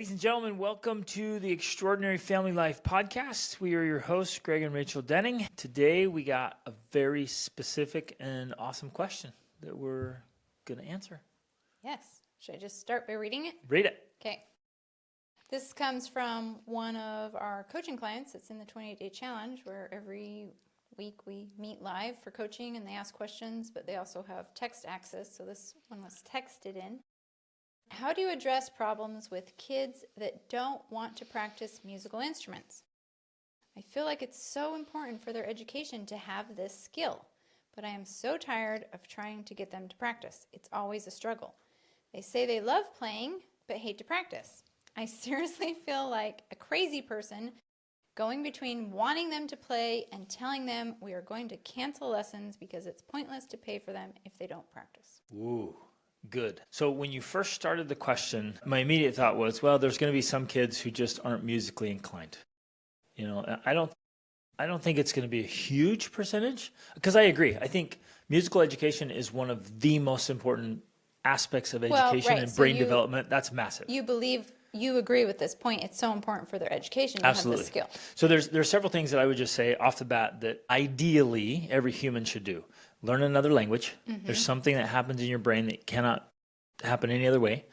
Ladies and gentlemen, welcome to the Extraordinary Family Life Podcast. We are your hosts, Greg and Rachel Denning. Today, we got a very specific and awesome question that we're going to answer. Yes. Should I just start by reading it? Read it. Okay. This comes from one of our coaching clients. It's in the 28-day challenge where every week we meet live for coaching and they ask questions, but they also have text access. So this one was texted in. How do you address problems with kids that don't want to practice musical instruments? I feel like it's so important for their education to have this skill, but I am so tired of trying to get them to practice. It's always a struggle. They say they love playing, but hate to practice. I seriously feel like a crazy person going between wanting them to play and telling them we are going to cancel lessons because it's pointless to pay for them if they don't practice. Ooh. Good. So when you first started the question, my immediate thought was, well, there's going to be some kids who just aren't musically inclined. You know, I don't think it's going to be a huge percentage because I agree. I think musical education is one of the most important aspects of education and brain development. That's massive. You agree with this point. It's so important for their education to have this skill. So there's several things that I would just say off the bat that ideally every human should do. Learn another language. Mm-hmm. There's something that happens in your brain that cannot happen any other way.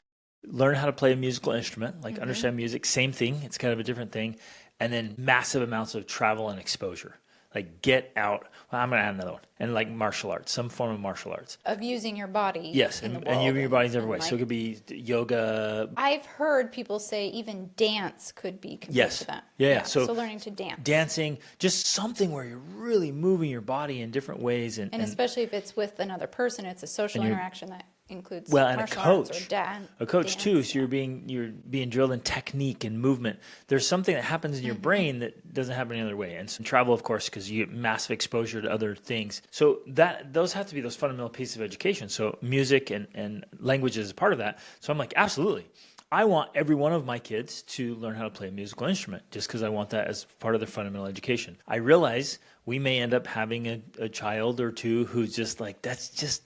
Learn how to play a musical instrument, like understand music, same thing. It's kind of a different thing. And then massive amounts of travel and exposure. Like get out. Well, I'm going to add another one. And like martial arts, some form of martial arts. Of using your body. Yes, and using your body in every way. So it could be yoga. I've heard people say even dance could be compared to that. Yeah. So learning to dance. Dancing, just something where you're really moving your body in different ways. And especially if it's with another person, it's a social interaction that includes and martial a coach, arts or a coach too. So you're being drilled in technique and movement. There's something that happens in your brain that doesn't happen any other way. And some travel, of course, because you get massive exposure to other things. So those have to be those fundamental pieces of education. So music and language is a part of that. So I'm like, absolutely. I want every one of my kids to learn how to play a musical instrument just because I want that as part of their fundamental education. I realize we may end up having a child or two who's just like, that's just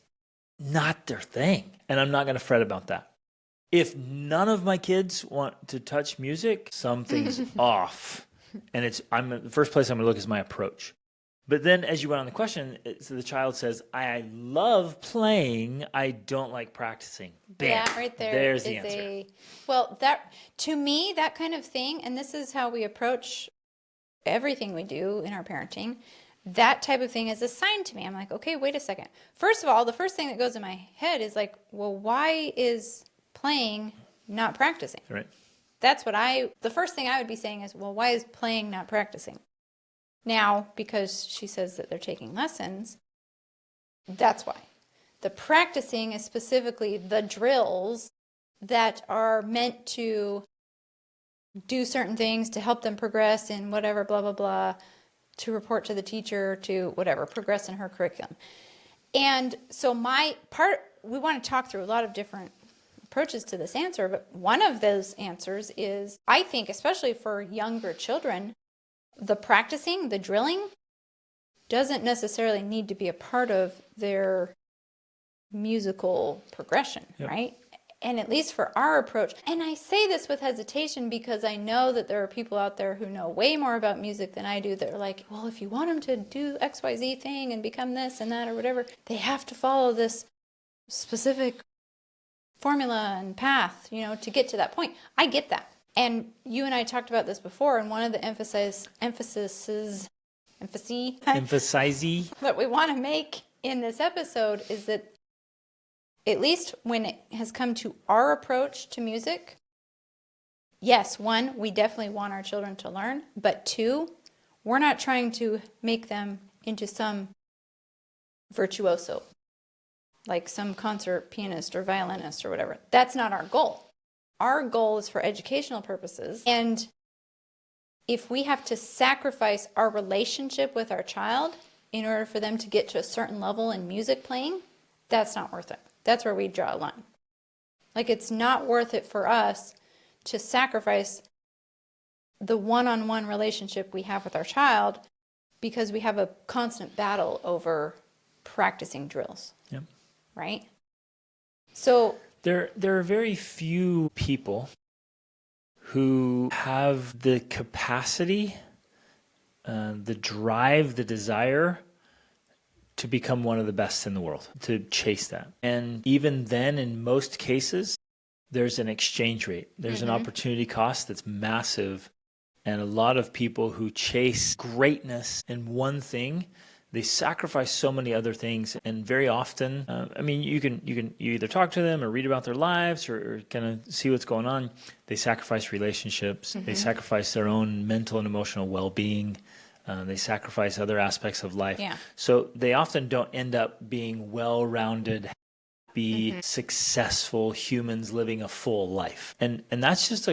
not their thing. And I'm not going to fret about that. If none of my kids want to touch music, something's off. And the first place I'm going to look is my approach. But then as you went on the question, so the child says, I love playing, I don't like practicing. Bam. Yeah, right there. There's the answer. To me, that kind of thing, and this is how we approach everything we do in our parenting, that type of thing is a sign to me. I'm like, okay, wait a second. First of all, the first thing that goes in my head is like, well, why is playing not practicing? Right. The first thing I would be saying is, well, why is playing not practicing? Now, because she says that they're taking lessons, that's why. The practicing is specifically the drills that are meant to do certain things to help them progress in whatever, blah, blah, blah, to report to the teacher, to whatever, progress in her curriculum. And so we want to talk through a lot of different approaches to this answer, but one of those answers is, I think, especially for younger children, the practicing, the drilling, doesn't necessarily need to be a part of their musical progression, right? And at least for our approach, and I say this with hesitation because I know that there are people out there who know way more about music than I do that are like, well, if you want them to do XYZ thing and become this and that or whatever, they have to follow this specific formula and path, to get to that point. I get that. And you and I talked about this before, and one of the emphases that we want to make in this episode is that at least when it has come to our approach to music, yes, one, we definitely want our children to learn, but two, we're not trying to make them into some virtuoso, like some concert pianist or violinist or whatever. That's not our goal. Our goal is for educational purposes, and if we have to sacrifice our relationship with our child in order for them to get to a certain level in music playing, that's not worth it. That's where we draw a line. Like, it's not worth it for us to sacrifice the one-on-one relationship we have with our child because we have a constant battle over practicing drills. Yep. Right? So there are very few people who have the capacity, the drive, the desire to become one of the best in the world, to chase that. And even then, in most cases, there's an exchange rate. There's an opportunity cost that's massive. And a lot of people who chase greatness in one thing, they sacrifice so many other things. And very often, you either talk to them or read about their lives or kind of see what's going on. They sacrifice relationships. They sacrifice their own mental and emotional well-being. They sacrifice other aspects of life. Yeah. So they often don't end up being well-rounded, happy, successful humans living a full life. And that's just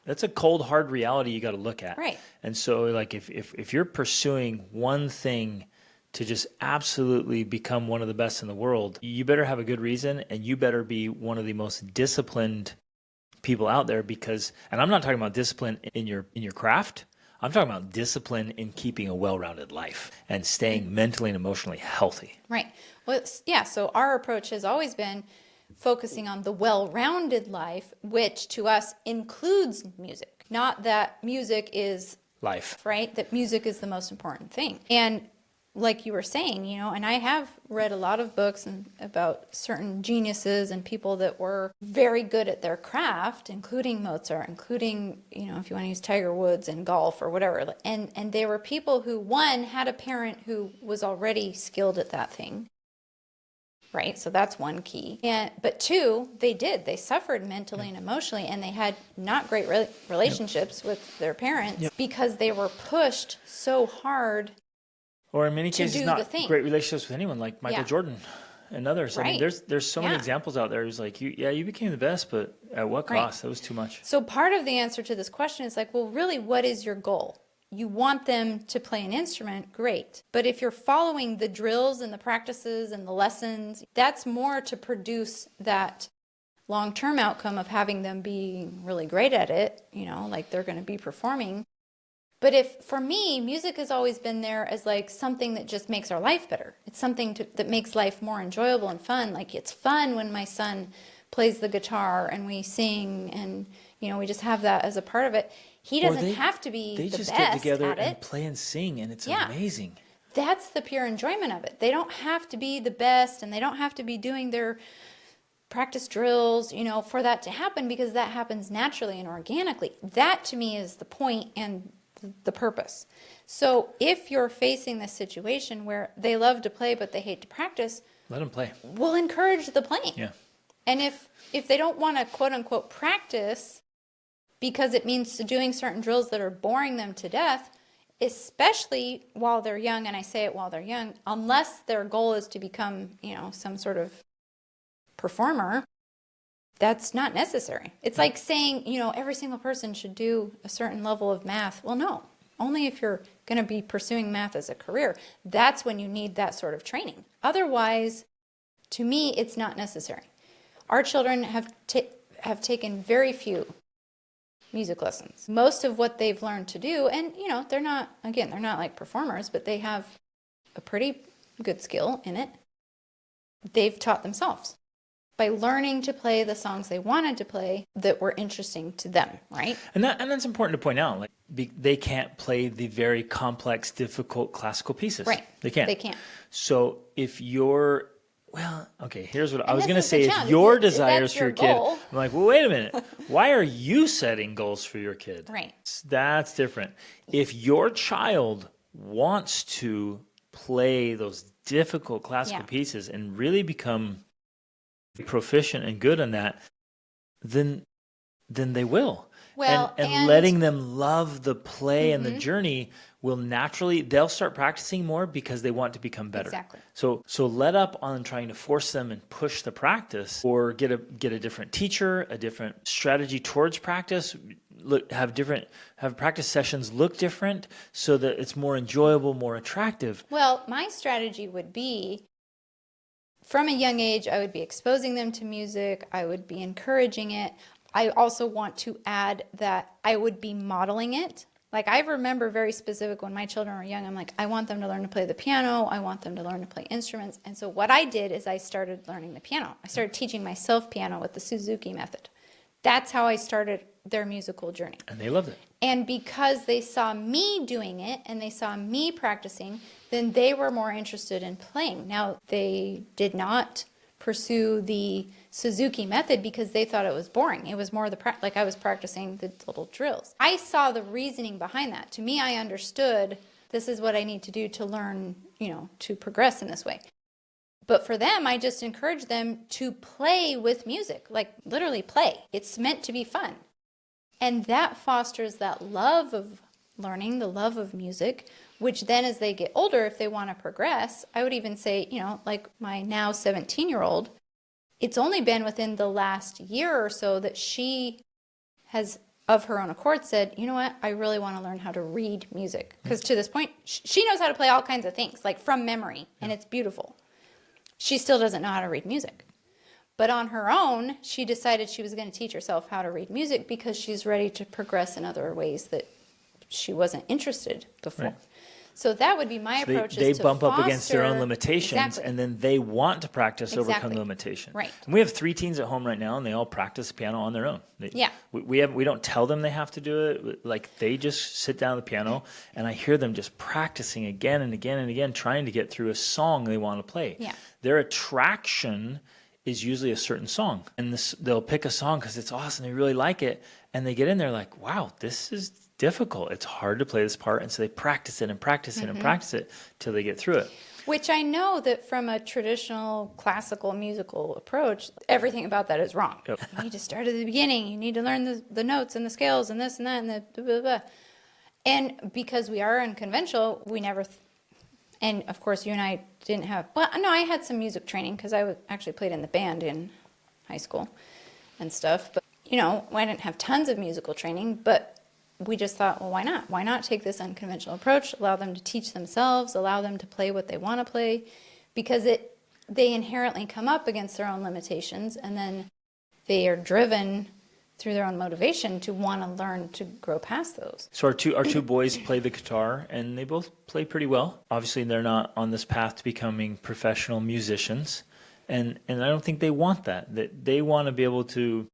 that's a cold, hard reality you got to look at. Right. And so like if you're pursuing one thing to just absolutely become one of the best in the world, you better have a good reason, and you better be one of the most disciplined people out there, because, and I'm not talking about discipline in your craft. I'm talking about discipline in keeping a well-rounded life and staying mentally and emotionally healthy. Right. Well, so our approach has always been focusing on the well-rounded life, which to us includes music. Not that music is Life. right? That music is the most important thing. And like you were saying, and I have read a lot of books about certain geniuses and people that were very good at their craft, including Mozart, including, if you want to use Tiger Woods in golf or whatever. And they were people who, one, had a parent who was already skilled at that thing. Right, so that's one key. But two, they suffered mentally and emotionally, and they had not great relationships with their parents because they were pushed so hard. Or in many cases, not great relationships with anyone, like Michael Jordan and others. Right. I mean, there's so many examples out there. It's like, you became the best, but at what cost? That was too much. So part of the answer to this question is like, well, really, what is your goal? You want them to play an instrument, great. But if you're following the drills and the practices and the lessons, that's more to produce that long-term outcome of having them be really great at it, like they're going to be performing. But for me, music has always been there as like something that just makes our life better. It's something that makes life more enjoyable and fun. Like it's fun when my son plays the guitar and we sing and, we just have that as a part of it. He doesn't have to be the best at it. They just get together and play and sing, and it's amazing. That's the pure enjoyment of it. They don't have to be the best, and they don't have to be doing their practice drills, for that to happen, because that happens naturally and organically. That, to me, is the point and the purpose. So if you're facing this situation where they love to play but they hate to practice, let them play. We'll encourage the playing. Yeah. And if they don't want to, quote-unquote, practice because it means doing certain drills that are boring them to death, especially while they're young, and I say it while they're young, unless their goal is to become, some sort of performer, that's not necessary. It's like saying, every single person should do a certain level of math. Well, no, only if you're going to be pursuing math as a career. That's when you need that sort of training. Otherwise, to me, it's not necessary. Our children have taken very few music lessons. Most of what they've learned to do, and they're not like performers, but they have a pretty good skill in it. They've taught themselves by learning to play the songs they wanted to play that were interesting to them, right? And that's important to point out. Like they can't play the very complex, difficult classical pieces. Right. They can't. They can't. So if you're here's what I was going to say. If your desires for your kid, I'm like, well, wait a minute. Why are you setting goals for your kid? Right. That's different. If your child wants to play those difficult classical pieces and really become proficient and good on that, then they will. Well, and letting them love the play and the journey will naturally, they'll start practicing more because they want to become better. Exactly. So let up on trying to force them and push the practice, or get a different teacher, a different strategy towards practice. Have practice sessions look different so that it's more enjoyable, more attractive. Well, my strategy would be, from a young age, I would be exposing them to music. I would be encouraging it. I also want to add that I would be modeling it. Like, I remember very specific when my children were young, I'm like, I want them to learn to play the piano. I want them to learn to play instruments. And so what I did is I started learning the piano. I started teaching myself piano with the Suzuki method. That's how I started their musical journey. And they loved it. And because they saw me doing it and they saw me practicing, then they were more interested in playing. Now, they did not pursue the Suzuki method because they thought it was boring. It was more like I was practicing the little drills. I saw the reasoning behind that. To me, I understood this is what I need to do to learn, to progress in this way. But for them, I just encourage them to play with music, like literally play. It's meant to be fun. And that fosters that love of learning, the love of music, which then as they get older, if they want to progress, I would even say, like my now 17-year-old, it's only been within the last year or so that she has, of her own accord, said, you know what, I really want to learn how to read music. Because to this point, she knows how to play all kinds of things, like from memory, and it's beautiful. She still doesn't know how to read music. But on her own, she decided she was going to teach herself how to read music because she's ready to progress in other ways that she wasn't interested before. Right. So that would be my approach. They is to bump up foster, against their own limitations, exactly. and then they want to practice Exactly. overcome the limitation. Right. And we have 3 teens at home right now, and they all practice piano on their own. Yeah. We don't tell them they have to do it. Like they just sit down at the piano, and I hear them just practicing again and again and again, trying to get through a song they want to play. Yeah. Their attraction is usually a certain song, and they'll pick a song because it's awesome. They really like it, and they get in there like, wow, this is difficult. It's hard to play this part, and so they practice it and practice it and practice it till they get through it. Which I know that from a traditional classical musical approach, everything about that is wrong. Yep. You need to start at the beginning. You need to learn the notes and the scales and this and that and the blah, blah, blah. And because we are unconventional, we never... And of course, you and I didn't have... Well, no, I had some music training because I actually played in the band in high school and stuff. But, I didn't have tons of musical training, but we just thought, well, why not? Why not take this unconventional approach, allow them to teach themselves, allow them to play what they want to play? Because they inherently come up against their own limitations, and then they are driven through their own motivation to want to learn to grow past those. So our two boys play the guitar, and they both play pretty well. Obviously, they're not on this path to becoming professional musicians, and I don't think they want that. That they want to be able to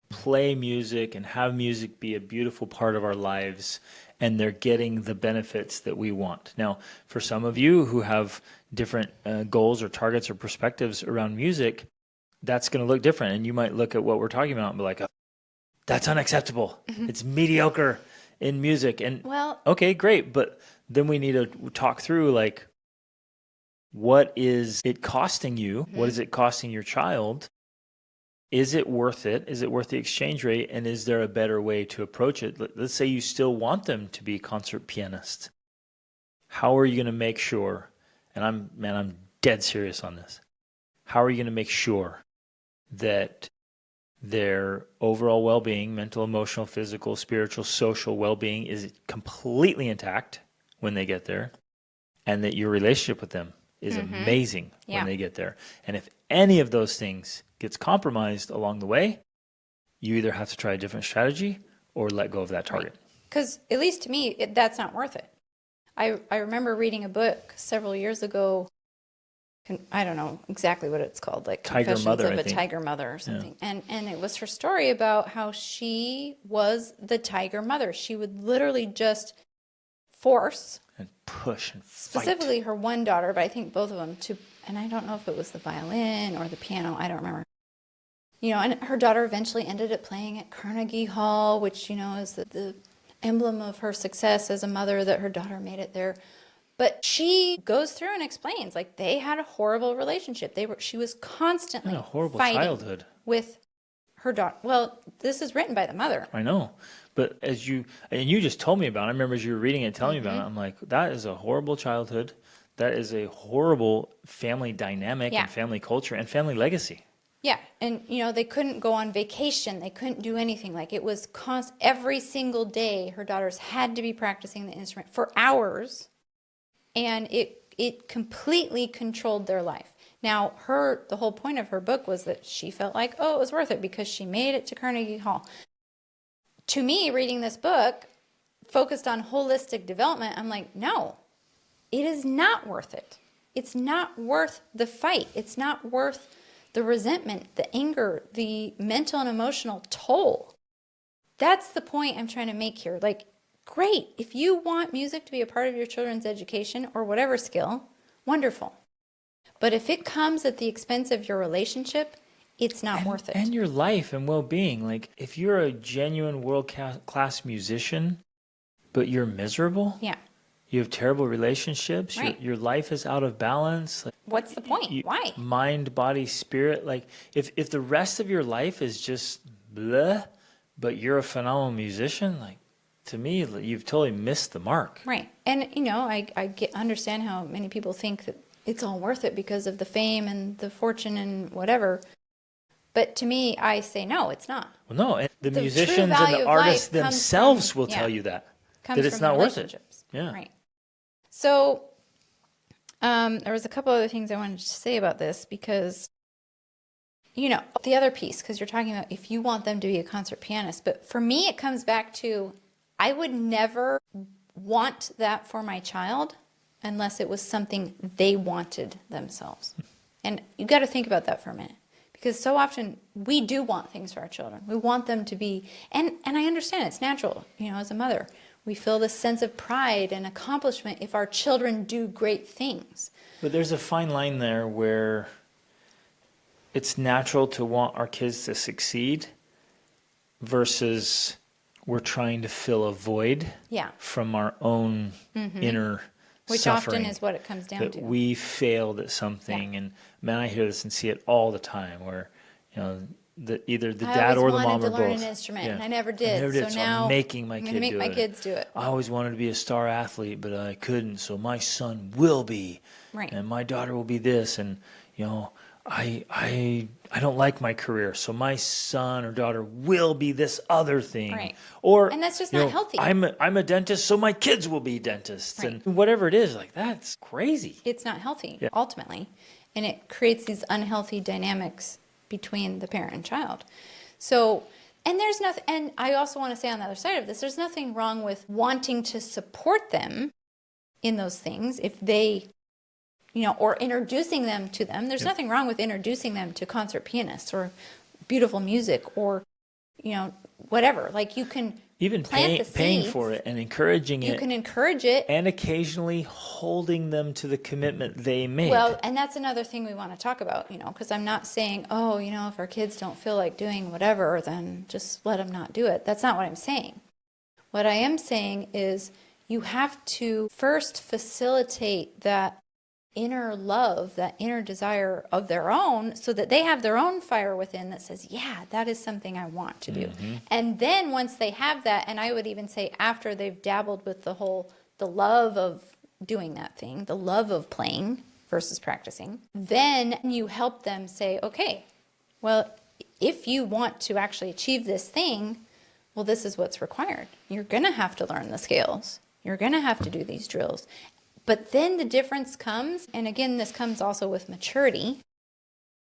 play music and have music be a beautiful part of our lives, and they're getting the benefits that we want. Now, for some of you who have different goals or targets or perspectives around music, that's going to look different, and you might look at what we're talking about and be like, that's unacceptable. It's mediocre in music. And okay, great. But then we need to talk through, like, what is it costing you? What is it costing your child? Is it worth it? Is it worth the exchange rate? And is there a better way to approach it? Let's say you still want them to be concert pianists. How are you going to make sure, and I'm dead serious on this. How are you going to make sure that their overall well-being, mental, emotional, physical, spiritual, social well-being is completely intact when they get there, and that your relationship with them is amazing when they get there? And if any of those things gets compromised along the way, you either have to try a different strategy or let go of that target. Because at least to me, that's not worth it. I remember reading a book several years ago. I don't know exactly what it's called, like Tiger Confessions Mother, of I a think. Tiger Mother or something. Yeah. And it was her story about how she was the tiger mother. She would literally just force and push and fight. Specifically her one daughter, but I think both of them and I don't know if it was the violin or the piano, I don't remember. And her daughter eventually ended up playing at Carnegie Hall, which, is the emblem of her success as a mother, that her daughter made it there. But she goes through and explains, like, they had a horrible relationship. She was constantly a horrible fighting childhood with her daughter. Well, this is written by the mother. I know. But you just told me about it. I remember as you were reading it, telling me about it. I'm like, that is a horrible childhood. That is a horrible family dynamic and family culture and family legacy. Yeah. And, they couldn't go on vacation. They couldn't do anything. Like, it was every single day, her daughters had to be practicing the instrument for hours. And it completely controlled their life. Now, the whole point of her book was that she felt like, it was worth it because she made it to Carnegie Hall. To me, reading this book, focused on holistic development, I'm like, no, it is not worth it. It's not worth the fight. It's not worth the resentment, the anger, the mental and emotional toll That's the point I'm trying to make here. Like, great. If you want music to be a part of your children's education or whatever skill, wonderful. But if it comes at the expense of your relationship, it's not worth it. And your life and well-being. Like, if you're a genuine world-class musician, but you're miserable, Yeah. you have terrible relationships, Right. your life is out of balance. Like, What's the point? Why? mind, body, spirit. Like, if the rest of your life is just bleh, but you're a phenomenal musician, like, to me, you've totally missed the mark. Right. And, understand how many people think that it's all worth it because of the fame and the fortune and whatever. But to me, I say, no, it's not. Well, no, and the true musicians and value the of artists life comes themselves from- will tell you that Comes it's from not worth it. relationships. Yeah. Right. So there was a couple other things I wanted to say about this because, the other piece, because you're talking about if you want them to be a concert pianist. But for me, it comes back to I would never want that for my child unless it was something they wanted themselves. And you got to think about that for a minute. Because so often we do want things for our children. We want them to be, and I understand it's natural, as a mother. We feel this sense of pride and accomplishment if our children do great things. But there's a fine line there where it's natural to want our kids to succeed versus we're trying to fill a void from our own inner Which suffering. often is what it comes down that to. we failed at something. And man, I hear this and see it all the time where, either the dad or the mom or both. I always wanted to learn an instrument, and I never did. So now I'm making my I'm kid going to make do my it. kids do it. I always wanted to be a star athlete, but I couldn't. So my son will be, Right. and my daughter will be this. And I don't like my career, so my son or daughter will be this other thing. Right. And that's just not healthy. I'm a dentist, so my kids will be dentists, Right. and whatever it is, like that's crazy. It's not healthy, ultimately. And it creates these unhealthy dynamics between the parent and child. So, and there's nothing, and I also want to say on the other side of this, there's nothing wrong with wanting to support them in those things if they, or introducing them to them. There's nothing wrong with introducing them to concert pianists or beautiful music or, whatever. Like you can Even plant the paying seeds. for it and encouraging You it, can encourage it. and occasionally holding them to the commitment they made. Well, and that's another thing we want to talk about, because I'm not saying, if our kids don't feel like doing whatever, then just let them not do it. That's not what I'm saying. What I am saying is you have to first facilitate that inner love, that inner desire of their own, so that they have their own fire within that says, yeah, that is something I want to do. And then once they have that, and I would even say after they've dabbled with the love of doing that thing, the love of playing versus practicing, then you help them say, okay, well, if you want to actually achieve this thing, well, this is what's required. You're going to have to learn the scales. You're going to have to do these drills. But then the difference comes, and again, this comes also with maturity.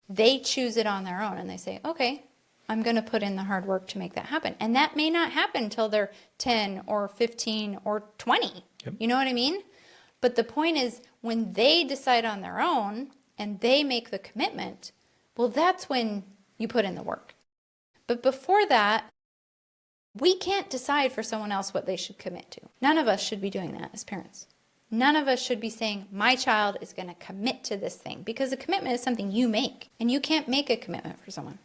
They choose it on their own and they say, okay, I'm going to put in the hard work to make that happen. And that may not happen until they're 10 or 15 or 20. Yep. You know what I mean? But the point is, when they decide on their own and they make the commitment, well, that's when you put in the work. But before that, we can't decide for someone else what they should commit to. None of us should be doing that as parents. None of us should be saying, my child is going to commit to this thing, because a commitment is something you make, and you can't make a commitment for someone.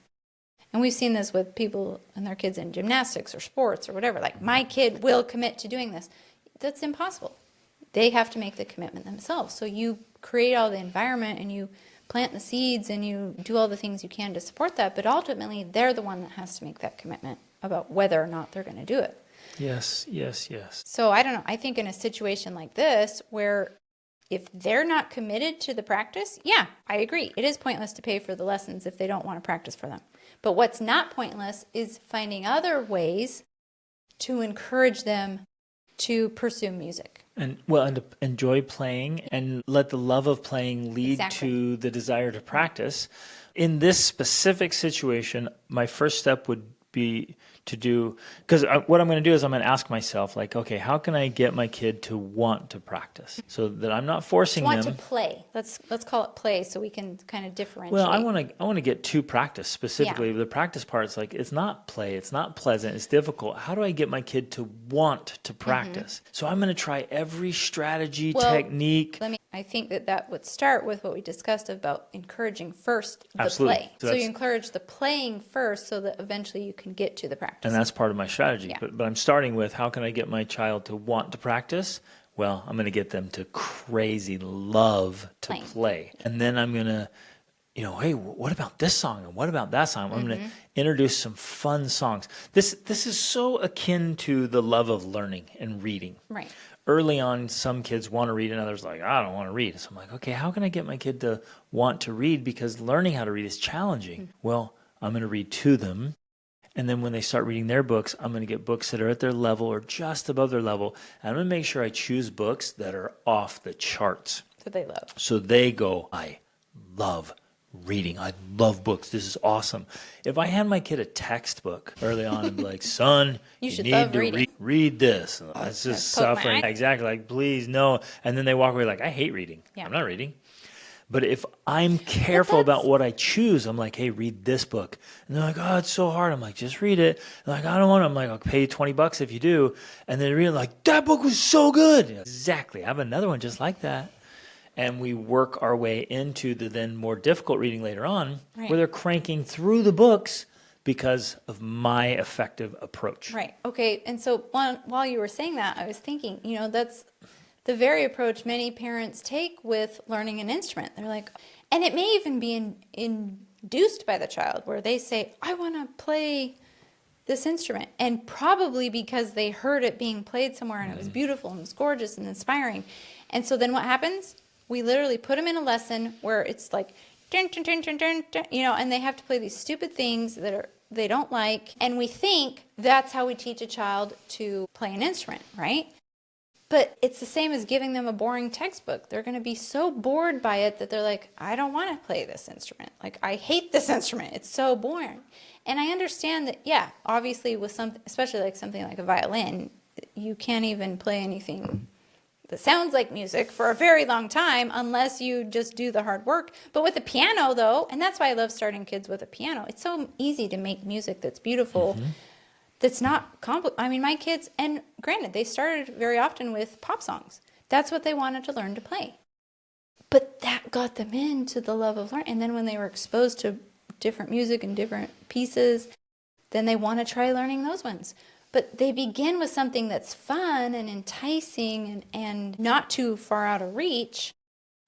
And we've seen this with people and their kids in gymnastics or sports or whatever, like, my kid will commit to doing this. That's impossible. They have to make the commitment themselves. So you create all the environment and you plant the seeds and you do all the things you can to support that, but ultimately they're the one that has to make that commitment about whether or not they're going to do it. Yes, yes, yes. So I don't know. I think in a situation like this, where if they're not committed to the practice, yeah, I agree. It is pointless to pay for the lessons if they don't want to practice for them. But what's not pointless is finding other ways to encourage them to pursue music. And to enjoy playing and let the love of playing lead Exactly. to the desire to practice. In this specific situation, my first step would be to do, because what I'm going to do is I'm going to ask myself, like, okay, how can I get my kid to want to practice so that I'm not forcing Want them to play. Let's call it play so we can kind of differentiate. Well, I want to get to practice specifically. Yeah. The practice part is like it's not play, it's not pleasant, it's difficult. How do I get my kid to want to practice? So I'm going to try every strategy, Well, technique. I think that would start with what we discussed about encouraging first the Absolutely. play. So So you that's- encourage the playing first so that eventually you can get to the practice. And that's part of my strategy. Yeah. But I'm starting with how can I get my child to want to practice? Well, I'm going to get them to crazy love to Playing. play. And then I'm going to, hey, what about this song? And what about that song? I'm going to introduce some fun songs. This is so akin to the love of learning and reading. Right. Early on, some kids want to read and others like, I don't want to read. So I'm like, okay, how can I get my kid to want to read? Because learning how to read is challenging. Well, I'm going to read to them. And then when they start reading their books, I'm going to get books that are at their level or just above their level. And I'm going to make sure I choose books that are off the charts. That they love. So they go, I love reading. I love books. This is awesome. If I hand my kid a textbook early on and be like, son, you should need love to reading. read this. It's just Poke my suffering. eye. Exactly. Like, please, no. And then they walk away like, I hate reading. Yeah. I'm not reading. But if I'm careful about what I choose, I'm like, hey, read this book. And they're like, oh, it's so hard. I'm like, just read it. They're like, I don't want to. I'm like, I'll pay you $20 if you do. And they read it like, that book was so good. Exactly. I have another one just like that. And we work our way into the then more difficult reading later on, Right. where they're cranking through the books because of my effective approach. Right. Okay. And so while you were saying that, I was thinking, that's the very approach many parents take with learning an instrument. They're like, and it may even be induced by the child where they say, I want to play this instrument. And probably because they heard it being played somewhere and it was beautiful and it was gorgeous and inspiring. And so then what happens? We literally put them in a lesson where it's like, dun, dun, dun, dun, dun, dun, and they have to play these stupid things that they don't like. And we think that's how we teach a child to play an instrument, right? But it's the same as giving them a boring textbook. They're going to be so bored by it that they're like, I don't want to play this instrument. Like, I hate this instrument. It's so boring. And I understand that, yeah, obviously with something, especially like something like a violin, you can't even play anything that sounds like music for a very long time unless you just do the hard work. But with a piano, though, and that's why I love starting kids with a piano, it's so easy to make music that's beautiful, that's not complicated. I mean, my kids, and granted, they started very often with pop songs. That's what they wanted to learn to play. But that got them into the love of learning. And then when they were exposed to different music and different pieces, then they want to try learning those ones. But they begin with something that's fun and enticing and not too far out of reach.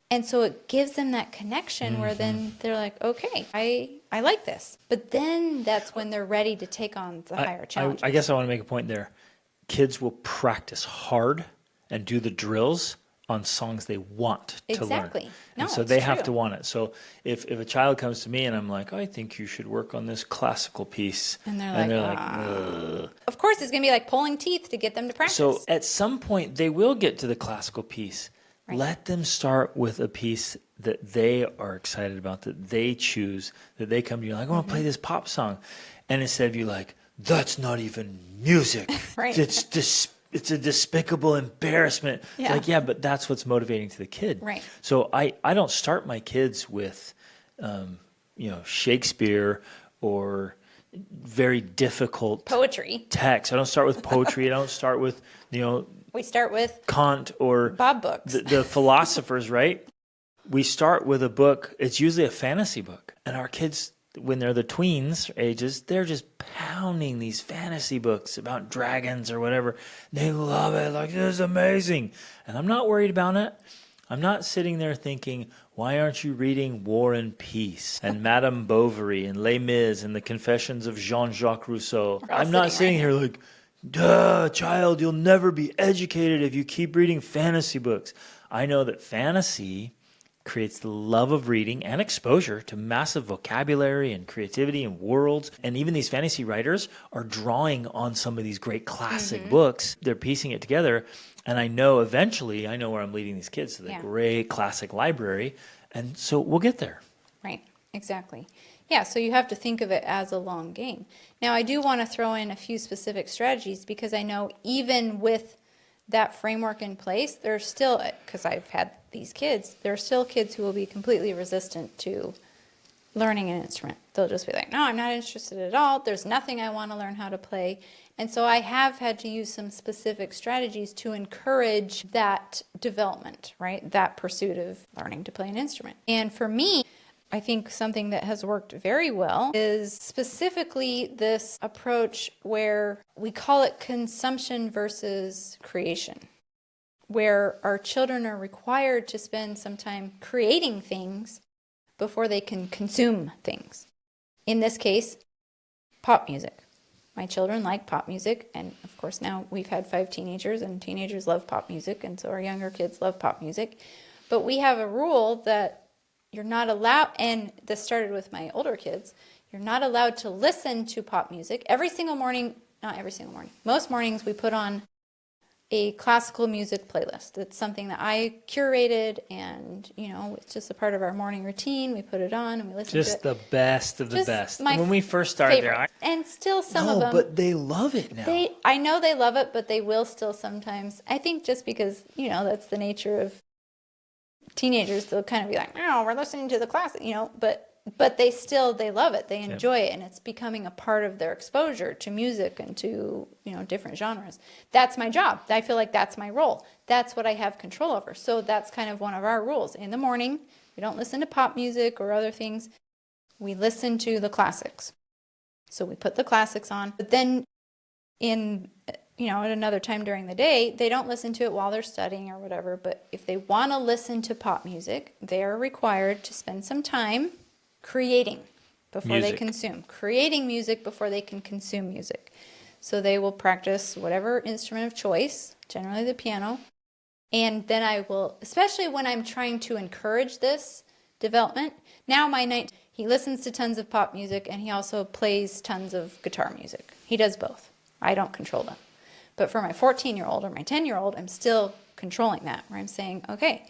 And so it gives them that connection where then they're like, okay, I like this. But then that's when they're ready to take on the higher challenges. I guess I want to make a point there. Kids will practice hard and do the drills on songs they want to learn. Exactly. No, And so it's they have true. to want it. So if a child comes to me and I'm like, I think you should work on this classical piece. And they're like, Ugh. Of course, it's going to be like pulling teeth to get them to practice. So at some point they will get to the classical piece. Right. Let them start with a piece that they are excited about, that they choose, that they come to you like, I want to play this pop song. And instead of you like, that's not even music. Right. It's a despicable embarrassment. It's Yeah. like, yeah, but that's what's motivating to the kid. Right. So I don't start my kids with, Shakespeare or very difficult Poetry. text. I don't start with poetry. I don't start with, We start with Kant or Bob books. the philosophers, right? We start with a book. It's usually a fantasy book. And our kids, when they're the tweens ages, they're just pounding these fantasy books about dragons or whatever. They love it. Like, this is amazing. And I'm not worried about it. I'm not sitting there thinking, why aren't you reading War and Peace and Madame Bovary and Les Mis and the Confessions of Jean-Jacques Rousseau? We're all I'm not sitting sitting right here like, duh, child, you'll never be educated if you keep reading fantasy books. I know that fantasy creates the love of reading and exposure to massive vocabulary and creativity and worlds. And even these fantasy writers are drawing on some of these great classic books. They're piecing it together. And I know eventually, I know where I'm leading these kids to the Yeah. great classic library. And so we'll get there. Right, exactly. Yeah, so you have to think of it as a long game. Now, I do want to throw in a few specific strategies because I know even with that framework in place, there's still, because I've had these kids, there are still kids who will be completely resistant to learning an instrument. They'll just be like, no, I'm not interested at all. There's nothing I want to learn how to play. And so I have had to use some specific strategies to encourage that development, right? That pursuit of learning to play an instrument. And for me, I think something that has worked very well is specifically this approach where we call it consumption versus creation, where our children are required to spend some time creating things before they can consume things. In this case, pop music. My children like pop music, and of course now we've had 5 teenagers, and teenagers love pop music, and so our younger kids love pop music. But we have a rule that you're not allowed, and this started with my older kids, you're not allowed to listen to pop music. Every single morning, not every single morning, most mornings we put on a classical music playlist. It's something that I curated, and it's just a part of our morning routine. We put it on and we listen to it. Just the best of the best. My when we first started favorite. And still some of them. But they love it now. I know they love it, but they will still sometimes. I think just because, that's the nature of teenagers. They'll kind of be like, oh, we're listening to the classic, but they love it. They enjoy it, and it's becoming a part of their exposure to music and to, different genres. That's my job. I feel like that's my role. That's what I have control over. So that's kind of one of our rules. In the morning, we don't listen to pop music or other things. We listen to the classics. So we put the classics on, but then at another time during the day, they don't listen to it while they're studying or whatever. But if they want to listen to pop music, they are required to spend some time creating before they consume. Creating music before they can consume music. So they will practice whatever instrument of choice, generally the piano. And then I will, especially when I'm trying to encourage this development. Now he listens to tons of pop music, and he also plays tons of guitar music. He does both. I don't control them. But for my 14-year-old or my 10-year-old, I'm still controlling that, where I'm saying, okay,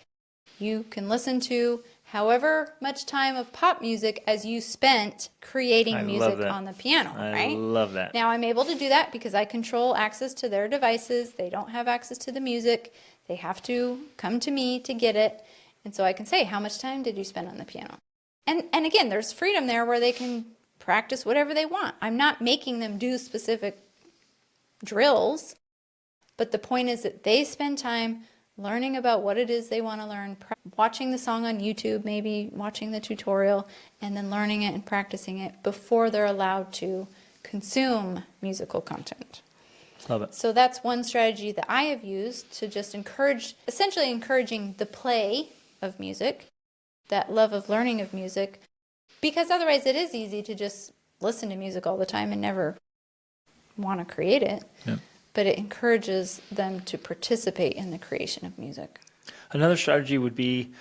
you can listen to however much time of pop music as you spent creating music on the piano, right? I love that. Now I'm able to do that because I control access to their devices. They don't have access to the music. They have to come to me to get it. And so I can say, how much time did you spend on the piano? And again, there's freedom there where they can practice whatever they want. I'm not making them do specific drills, but the point is that they spend time learning about what it is they want to learn, watching the song on YouTube, maybe watching the tutorial, and then learning it and practicing it before they're allowed to consume musical content. Love it. So that's one strategy that I have used to just essentially encouraging the play of music, that love of learning of music, because otherwise it is easy to just listen to music all the time and never want to create it. Yeah. But it encourages them to participate in the creation of music. Another strategy would be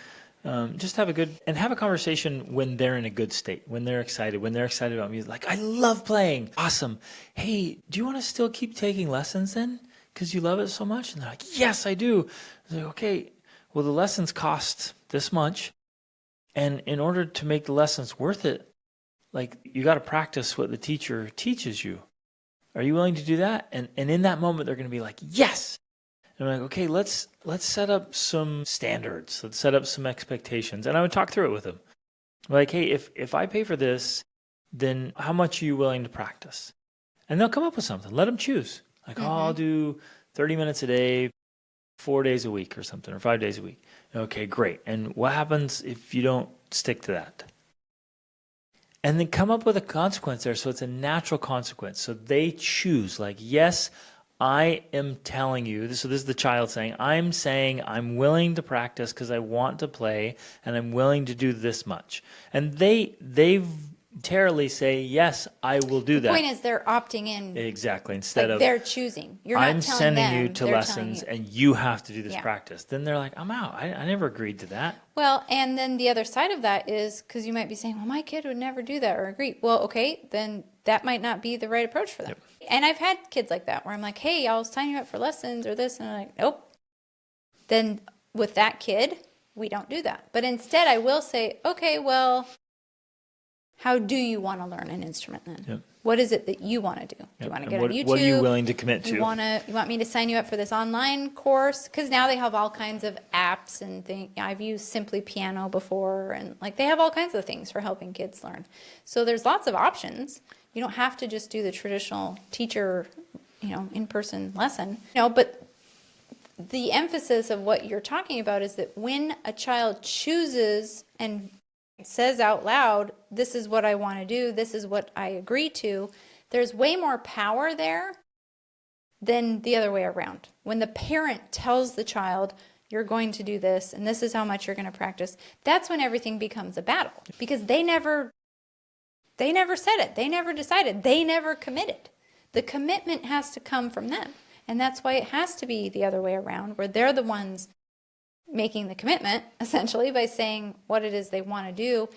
just have a conversation when they're in a good state, when they're excited about music. Like, I love playing. Awesome. Hey, do you want to still keep taking lessons then? Because you love it so much? And they're like, yes, I do. I was like, okay, well, the lessons cost this much. And in order to make the lessons worth it, like, you got to practice what the teacher teaches you. Are you willing to do that? And in that moment, they're going to be like, yes. And I'm like, okay, let's set up some standards. Let's set up some expectations. And I would talk through it with them. Like, hey, if I pay for this, then how much are you willing to practice? And they'll come up with something. Let them choose. Like, oh, I'll do 30 minutes a day, 4 days a week or something, or 5 days a week. Okay, great. And what happens if you don't stick to that? And then come up with a consequence there, so it's a natural consequence. So they choose, like, yes, I am telling you, so this is the child saying I'm willing to practice because I want to play, and I'm willing to do this much. And they voluntarily say, yes, I will do that. The point is they're opting in. Exactly. Instead like of they're choosing. You're not I'm telling sending them, you to lessons and you have to do this practice. Then they're like, I'm out. I never agreed to that. Well, and then the other side of that is, because you might be saying, well, my kid would never do that or agree. Well, okay, then that might not be the right approach for them. Yep. And I've had kids like that where I'm like, hey, I'll sign you up for lessons or this. And I'm like, nope. Then with that kid, we don't do that. But instead I will say, okay, well, how do you want to learn an instrument then? Yep. What is it that you want to do? Do you want to get on YouTube? What are you willing to commit to? You want me to sign you up for this online course? Because now they have all kinds of apps and things. I've used Simply Piano before, and like they have all kinds of things for helping kids learn. So there's lots of options. You don't have to just do the traditional teacher, in-person lesson. But the emphasis of what you're talking about is that when a child chooses and says out loud, this is what I want to do, this is what I agree to, there's way more power there than the other way around. When the parent tells the child, you're going to do this, and this is how much you're going to practice, that's when everything becomes a battle. Because they never said it. They never decided. They never committed. The commitment has to come from them. And that's why it has to be the other way around, where they're the ones making the commitment, essentially, by saying what it is they want to do.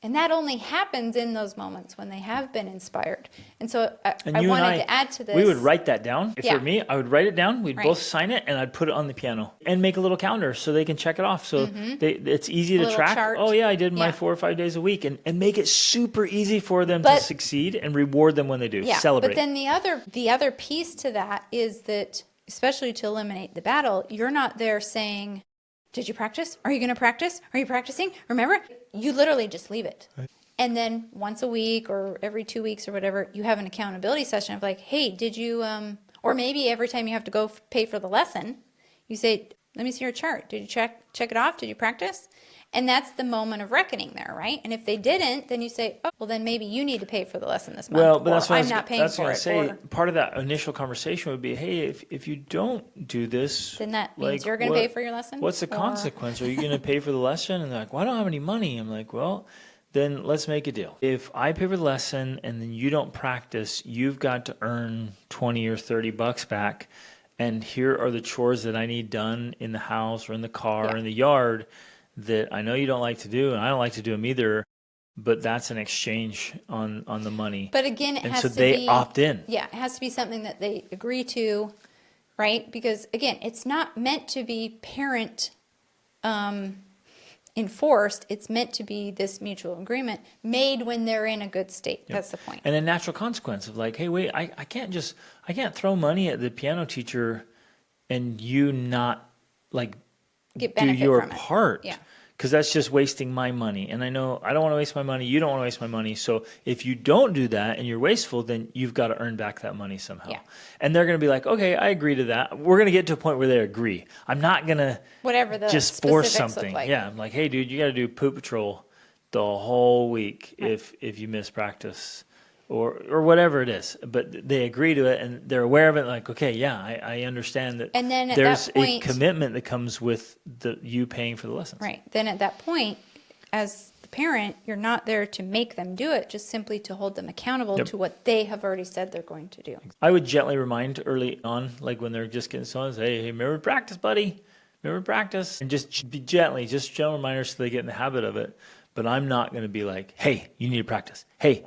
And that only happens in those moments when they have been inspired. And so I wanted to add to this. We would write that down. If Yeah. for me, I would write it down. We'd Right. both sign it, and I'd put it on the piano and make a little calendar so they can check it off. So it's easy to little track. chart. Oh, yeah, I did my Yeah. 4 or 5 days a week, and make it super easy for them to succeed and reward them when they do. Yeah, Celebrate. but then the other piece to that is that, especially to eliminate the battle, you're not there saying, did you practice? Are you going to practice? Are you practicing? Remember? You literally just leave it. Right. And then once a week or every 2 weeks or whatever, you have an accountability session of like, hey, did you, or maybe every time you have to go pay for the lesson, you say, let me see your chart. Did you check it off? Did you practice? And that's the moment of reckoning there, right? And if they didn't, then you say, oh, well, then maybe you need to pay for the lesson this month. Well, but that's or what I'm not paying for it. Say, or, part of that initial conversation would be, hey, if you don't do this, then that means you're going to pay for your lesson. What's the consequence? Are you going to pay for the lesson? And they're like, well, I don't have any money. I'm like, well, then let's make a deal. If I pay for the lesson and then you don't practice, you've got to earn 20 or 30 bucks back. And here are the chores that I need done in the house or in the car or in the yard that I know you don't like to do, and I don't like to do them either, but that's an exchange on the money. But again, it has to be... And so they opt in. Yeah, it has to be something that they agree to, right? Because again, it's not meant to be parent enforced. It's meant to be this mutual agreement made when they're in a good state. Yep. That's the point. And a natural consequence of like, hey, wait, I can't throw money at the piano teacher and you not like get do benefit your from it. part. Yeah. Because that's just wasting my money. And I know I don't want to waste my money. You don't want to waste my money. So if you don't do that and you're wasteful, then you've got to earn back that money somehow. Yeah. And they're going to be like, okay, I agree to that. We're going to get to a point where they agree. I'm not going to whatever the just force specifics something. look like. Yeah. I'm like, hey, dude, you got to do poop patrol the whole week if you miss practice or whatever it is. But they agree to it and they're aware of it. Like, okay, yeah, I understand that. And then at there's that point, a commitment that comes with you paying for the lessons. Right. Then at that point, as the parent, you're not there to make them do it, just simply to hold them accountable to what they have already said they're going to do. I would gently remind early on, like when they're just getting started, hey, remember to practice, buddy. Remember to practice. And just be gently, just gentle reminders so they get in the habit of it. But I'm not going to be like, hey, you need to practice. Hey,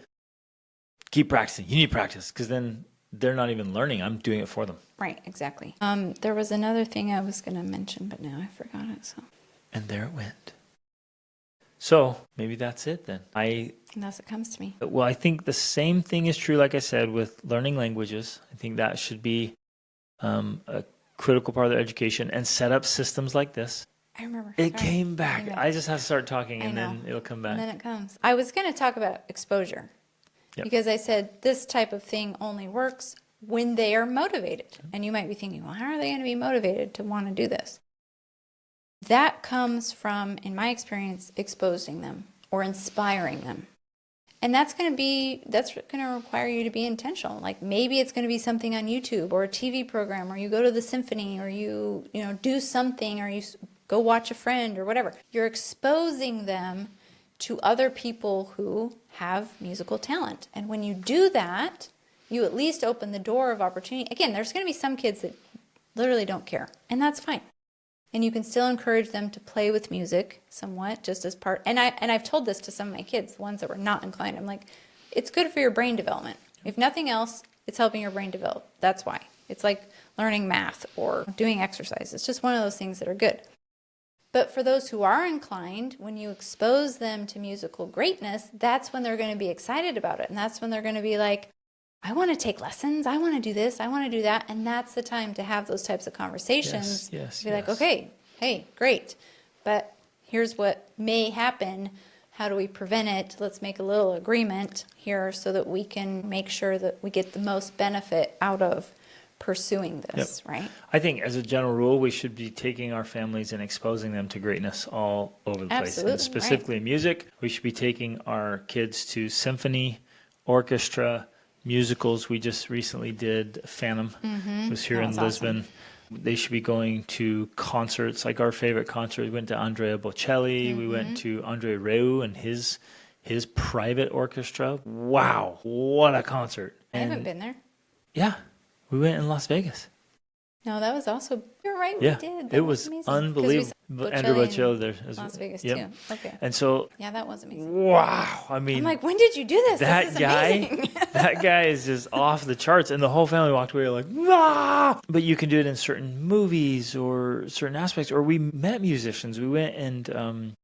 keep practicing. You need to practice. Because then they're not even learning. I'm doing it for them. Right, exactly. There was another thing I was going to mention, but now I forgot it. So. And there it went. So maybe that's it then. Unless it comes to me. Well, I think the same thing is true, like I said, with learning languages. I think that should be a critical part of their education and set up systems like this. I remember. It came back. I just have to start talking and then it'll come back. And then it comes. I was going to talk about exposure because I said this type of thing only works when they are motivated. And you might be thinking, well, how are they going to be motivated to want to do this? That comes from, in my experience, exposing them or inspiring them. And that's going to require you to be intentional. Like maybe it's going to be something on YouTube or a TV program, or you go to the symphony, or you do something, or you go watch a friend or whatever. You're exposing them to other people who have musical talent. And when you do that, you at least open the door of opportunity. Again, there's going to be some kids that literally don't care, and that's fine. And you can still encourage them to play with music somewhat, just as part. And I've told this to some of my kids, the ones that were not inclined. I'm like, it's good for your brain development. If nothing else, it's helping your brain develop. That's why. It's like learning math or doing exercise. It's just one of those things that are good. But for those who are inclined, when you expose them to musical greatness, that's when they're going to be excited about it. And that's when they're going to be like, I want to take lessons. I want to do this. I want to do that. And that's the time to have those types of conversations. Be like, okay, hey, great. But here's what may happen. How do we prevent it? Let's make a little agreement here so that we can make sure that we get the most benefit out of pursuing this, right? I think as a general rule, we should be taking our families and exposing them to greatness all over the place. And specifically in music, we should be taking our kids to symphony, orchestra, musicals. We just recently did Phantom. It was here in Lisbon. Awesome. They should be going to concerts, like our favorite concert. We went to Andrea Bocelli. We went to Andre Rieu and his private orchestra. Wow, what a concert. I haven't been there. Yeah. We went in Las Vegas. No, that was also, you're right, yeah, we did. It was unbelievable. Andrew Bocelli there as Las Vegas yep. too. Okay. And so, yeah, that was amazing. Wow. I mean, I'm like, when did you do this? That this is guy, amazing. that guy is just off the charts. And the whole family walked away like, ah! But you can do it in certain movies or certain aspects. Or we met musicians. We went and,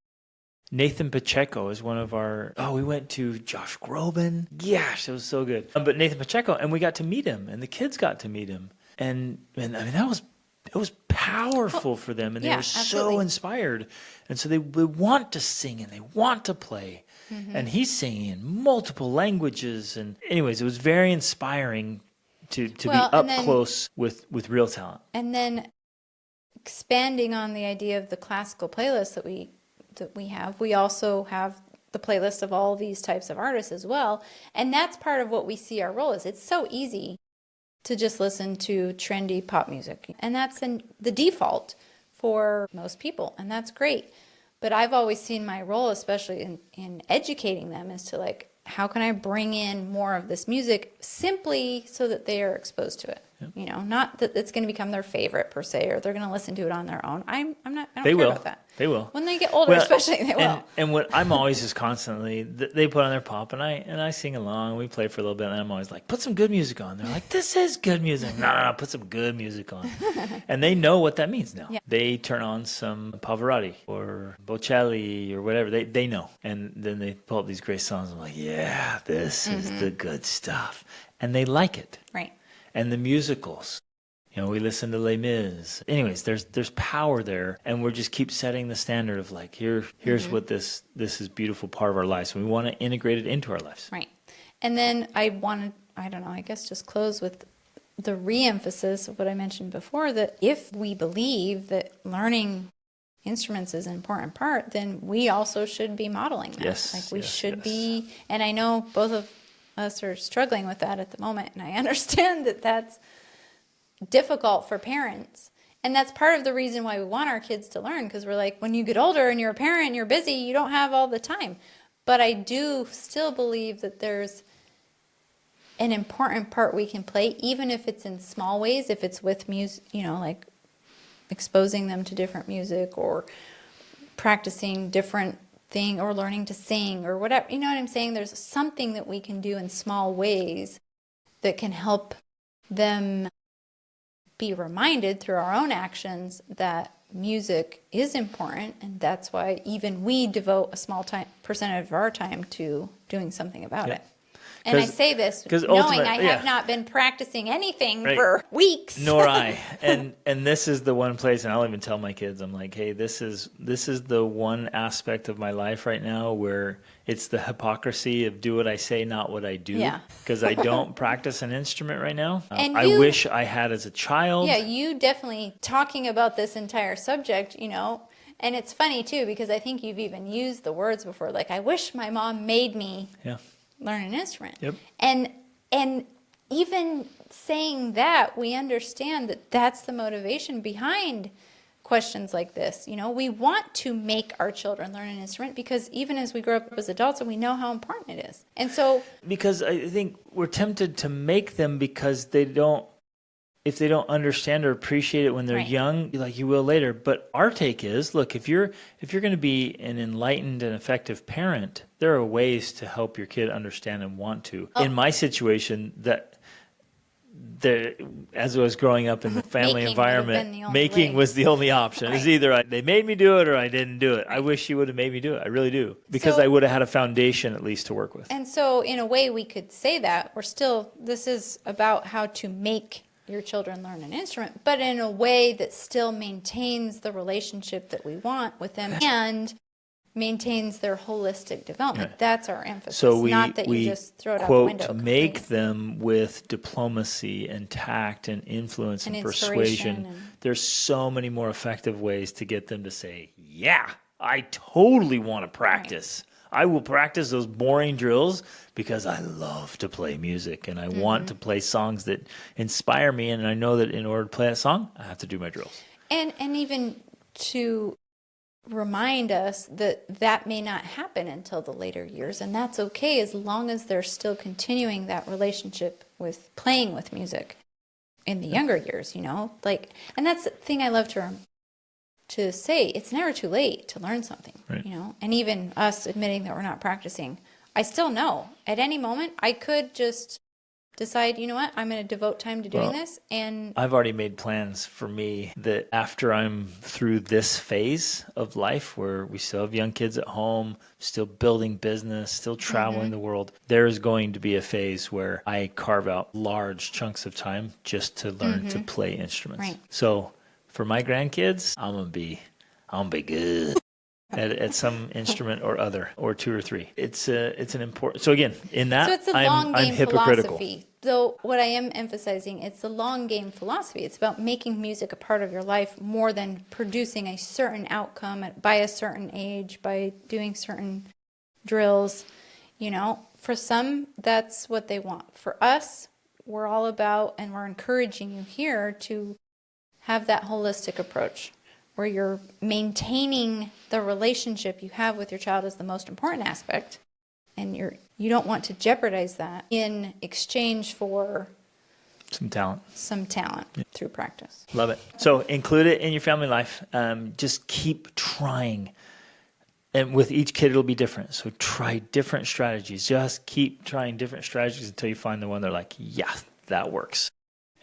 Nathan Pacheco is one of our, we went to Josh Groban. Gosh, it was so good. But Nathan Pacheco, and we got to meet him, and the kids got to meet him. And I mean, it was powerful for them, and they were so inspired. And so they want to sing, and they want to play. And he's singing in multiple languages. And anyways, it was very inspiring to be up close with real talent. And then expanding on the idea of the classical playlist that we have, we also have the playlist of all these types of artists as well. And that's part of what we see our role is. It's so easy to just listen to trendy pop music. And that's the default for most people. And that's great. But I've always seen my role, especially in educating them, is to like, how can I bring in more of this music simply so that they are exposed to it? Yep. You know, not that it's going to become their favorite per se, or they're going to listen to it on their own. I don't care about that. They will. When they get older, especially, they will. And what I'm always is constantly, they put on their pop, and I sing along. We play for a little bit, and I'm always like, put some good music on. They're like, this is good music. No, put some good music on. And they know what that means now. Yeah. They turn on some Pavarotti or Bocelli or whatever. They know. And then they pull up these great songs. I'm like, yeah, this is the good stuff. And they like it. Right. And the musicals. You know, we listen to Les Mis. Anyways, there's power there, and we're just keep setting the standard of like, here's what this is beautiful part of our lives. And we want to integrate it into our lives. Right. And then I don't know, I guess just close with the re-emphasis of what I mentioned before, that if we believe that learning instruments is an important part, then we also should be modeling that. Yes. Like we should be, and I know both of us are struggling with that at the moment, and I understand that that's difficult for parents. And that's part of the reason why we want our kids to learn, because we're like, when you get older and you're a parent and you're busy, you don't have all the time. But I do still believe that there's an important part we can play, even if it's in small ways, if it's with music, you know, like exposing them to different music or practicing different thing or learning to sing or whatever. You know what I'm saying? There's something that we can do in small ways that can help them be reminded through our own actions that music is important, and that's why even we devote a small percentage of our time to doing something about it. And I say this knowing I have not been practicing anything for weeks. Nor I. And this is the one place, and I'll even tell my kids, I'm like, hey, this is the one aspect of my life right now where it's the hypocrisy of do what I say, not what I do. Yeah. Because I don't practice an instrument right now. And I wish I had as a child. Yeah, you definitely talking about this entire subject, you know. And it's funny too, because I think you've even used the words before, like, I wish my mom made me learn an instrument. Yep. And even saying that, we understand that that's the motivation behind questions like this. You know, we want to make our children learn an instrument because even as we grow up as adults, and we know how important it is. And so, because I think we're tempted to make them because if they don't understand or appreciate it when they're young, like you will later. But our take is, look, if you're going to be an enlightened and effective parent, there are ways to help your kid understand and want to. In my situation, there, as I was growing up in the family Making would have been environment, the only making way. was the only option. It was either they made me do it or I didn't do it. I wish she would have made me do it. I really do. Because So- I would have had a foundation at least to work with. And so, in a way, we could say that this is about how to make your children learn an instrument, but in a way that still maintains the relationship that we want with them and maintains their holistic development. Right. That's our emphasis. So not that we you just throw it out the window. quote, make completely. them with diplomacy and tact and influence and, And persuasion. inspiration and- There's so many more effective ways to get them to say, yeah, I totally want to practice. I will practice those boring drills because I love to play music and I want to play songs that inspire me. And I know that in order to play that song, I have to do my drills. And even to remind us that that may not happen until the later years, and that's okay as long as they're still continuing that relationship with playing with music in the younger years, like, and that's the thing I love to say. It's never too late to learn something, Right. and even us admitting that we're not practicing, I still know at any moment I could just decide, you know what, I'm going to devote time to doing this. And I've already made plans for me that after I'm through this phase of life where we still have young kids at home, still building business, still traveling the world, there is going to be a phase where I carve out large chunks of time just to learn to play instruments. Right. So for my grandkids, I'm gonna be good. At some instrument or other, or two or three. It's an important. So again, in that, so it's a long I'm game hypocritical. philosophy. Though what I am emphasizing, it's the long game philosophy. It's about making music a part of your life more than producing a certain outcome by a certain age, by doing certain drills. For some, that's what they want. For us, we're all about, and we're encouraging you here to have that holistic approach where you're maintaining the relationship you have with your child is the most important aspect, and you don't want to jeopardize that in exchange for Some talent. through practice. Love it. So include it in your family life. Just keep trying. And with each kid, it'll be different. So try different strategies. Just keep trying different strategies until you find the one they're like, yeah, that works.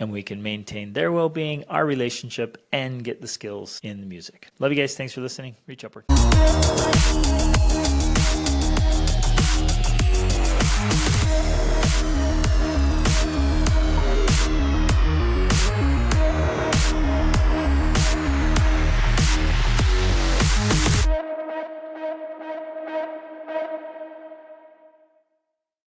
And we can maintain their well-being, our relationship, and get the skills in the music. Love you guys. Thanks for listening. Reach upward.